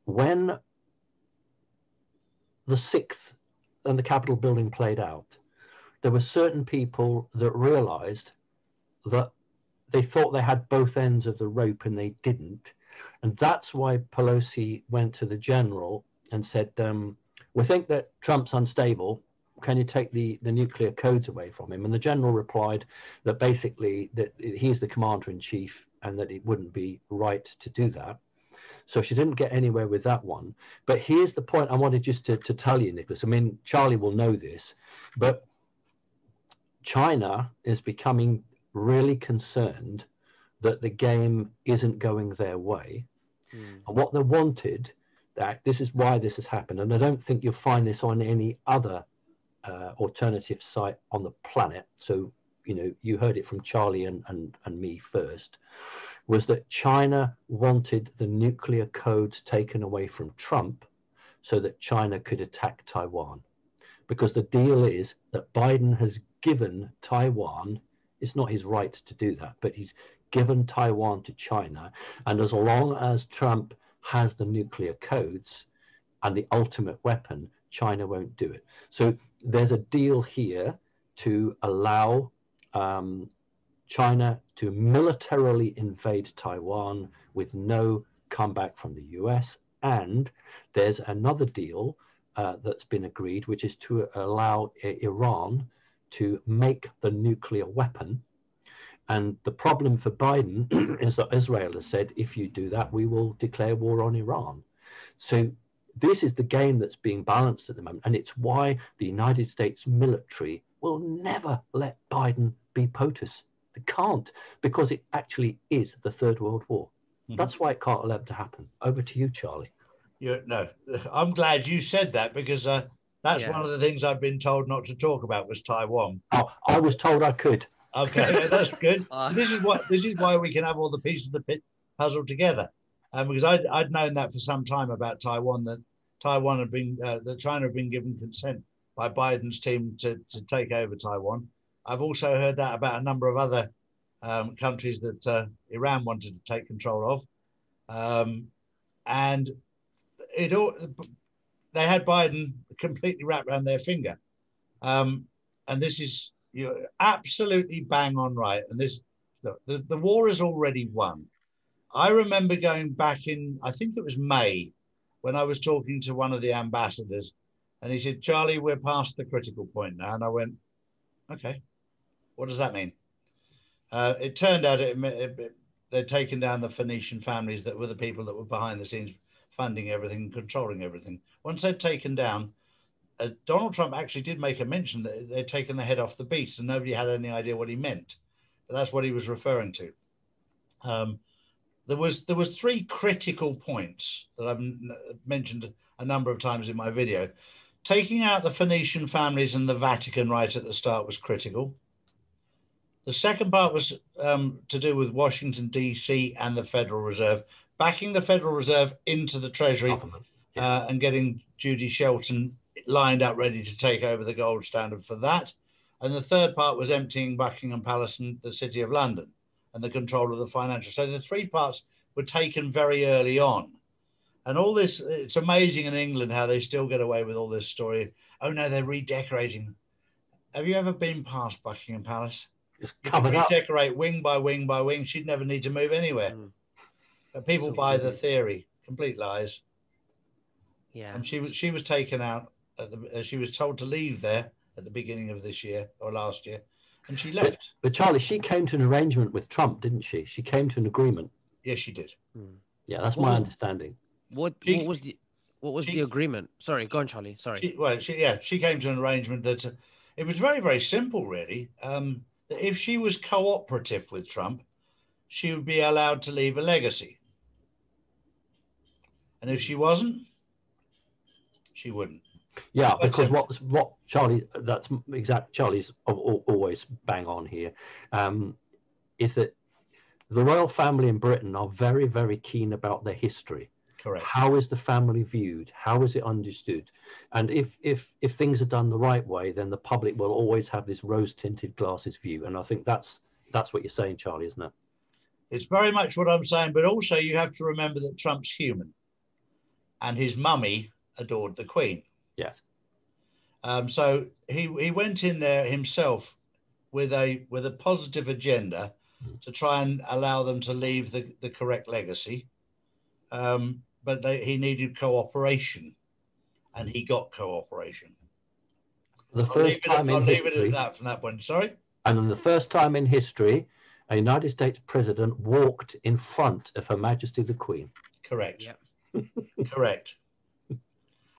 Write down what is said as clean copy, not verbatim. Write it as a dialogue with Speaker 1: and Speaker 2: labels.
Speaker 1: when the 6th and the Capitol building played out, there were certain people that realized that they thought they had both ends of the rope and they didn't. And that's why Pelosi went to the general and said, we think that Trump's unstable. Can you take the nuclear codes away from him? And the general replied that basically that he's the commander in chief and that it wouldn't be right to do that. So she didn't get anywhere with that one. But here's the point I wanted just to tell you, Nicholas. I mean, Charlie will know this, but China is becoming really concerned that the game isn't going their way. And what they wanted, that this is why this has happened, and I don't think you'll find this on any other alternative site on the planet. So, you know, you heard it from Charlie and me first, was that China wanted the nuclear codes taken away from Trump so that China could attack Taiwan. Because the deal is that Biden has given Taiwan, it's not his right to do that, but he's given Taiwan to China. And as long as Trump has the nuclear codes and the ultimate weapon, China won't do it. So there's a deal here to allow China to militarily invade Taiwan with no comeback from the US. And there's another deal that's been agreed, which is to allow Iran to make the nuclear weapon. And the problem for Biden is that Israel has said, if you do that, we will declare war on Iran. So this is the game that's being balanced at the moment. And it's why the United States military will never let Biden be POTUS. They can't, because it actually is the Third World War. That's why it can't allow it to happen. Over to you, Charlie.
Speaker 2: No, I'm glad you said that, because that's one of the things I've been told not to talk about was Taiwan.
Speaker 1: Oh, I was told I could.
Speaker 2: Okay, that's good. This is why we can have all the pieces of the puzzle together, because I'd known that for some time about Taiwan, that Taiwan had been that China had been given consent by Biden's team to take over Taiwan. I've also heard that about a number of other countries that Iran wanted to take control of, and they had Biden completely wrapped around their finger, and this is absolutely bang on right. And this, look, the war is already won. I remember going back in, I think it was May, when I was talking to one of the ambassadors, and he said, "Charlie, we're past the critical point now." And I went, "Okay, what does that mean?" It turned out they'd taken down the Phoenician families that were the people that were behind the scenes funding everything, controlling everything. Once they'd taken down, Donald Trump actually did make a mention that they'd taken the head off the beast, and nobody had any idea what he meant. But that's what he was referring to. There was three critical points that I've mentioned a number of times in my video. Taking out the Phoenician families and the Vatican right at the start was critical. The second part was to do with Washington, D.C. and the Federal Reserve, backing the Federal Reserve into the Treasury and getting Judy Shelton lined up ready to take over the gold standard for that. And the third part was emptying Buckingham Palace and the City of London and the control of the financial. So the three parts were taken very early on. And all this, it's amazing in England how they still get away with all this story. Oh no, they're redecorating. Have you ever been past Buckingham Palace?
Speaker 1: It's covered up.
Speaker 2: Redecorate wing by wing by wing. She'd never need to move anywhere. But people buy the theory. Complete lies.
Speaker 3: Yeah.
Speaker 2: And she was taken out. She was told to leave there at the beginning of this year or last year, and she left.
Speaker 1: But Charlie, she came to an arrangement with Trump, didn't she? She came to an agreement.
Speaker 2: Yes, she did.
Speaker 1: Yeah, that's my understanding.
Speaker 3: What was the agreement? Sorry, go on, Charlie. Sorry.
Speaker 2: She came to an arrangement that it was very, very simple, really. That if she was cooperative with Trump, she would be allowed to leave a legacy, and if she wasn't, she wouldn't.
Speaker 1: Yeah, because what Charlie, that's exact. Charlie's always bang on here, is that the royal family in Britain are very, very keen about their history.
Speaker 2: Correct.
Speaker 1: How is the family viewed? How is it understood? And if things are done the right way, then the public will always have this rose-tinted glasses view. And I think that's what you're saying, Charlie, isn't it?
Speaker 2: It's very much what I'm saying, but also you have to remember that Trump's human. and his mummy adored the Queen.
Speaker 1: Yes.
Speaker 2: So he went in there himself with a positive agenda to try and allow them to leave the correct legacy. But he needed cooperation, and he got cooperation.
Speaker 1: The first time in history.
Speaker 2: I'll leave it at that from that point. Sorry?
Speaker 1: And then the first time in history, a United States president walked in front of Her Majesty the Queen.
Speaker 2: Correct.
Speaker 3: Yeah.
Speaker 2: Correct.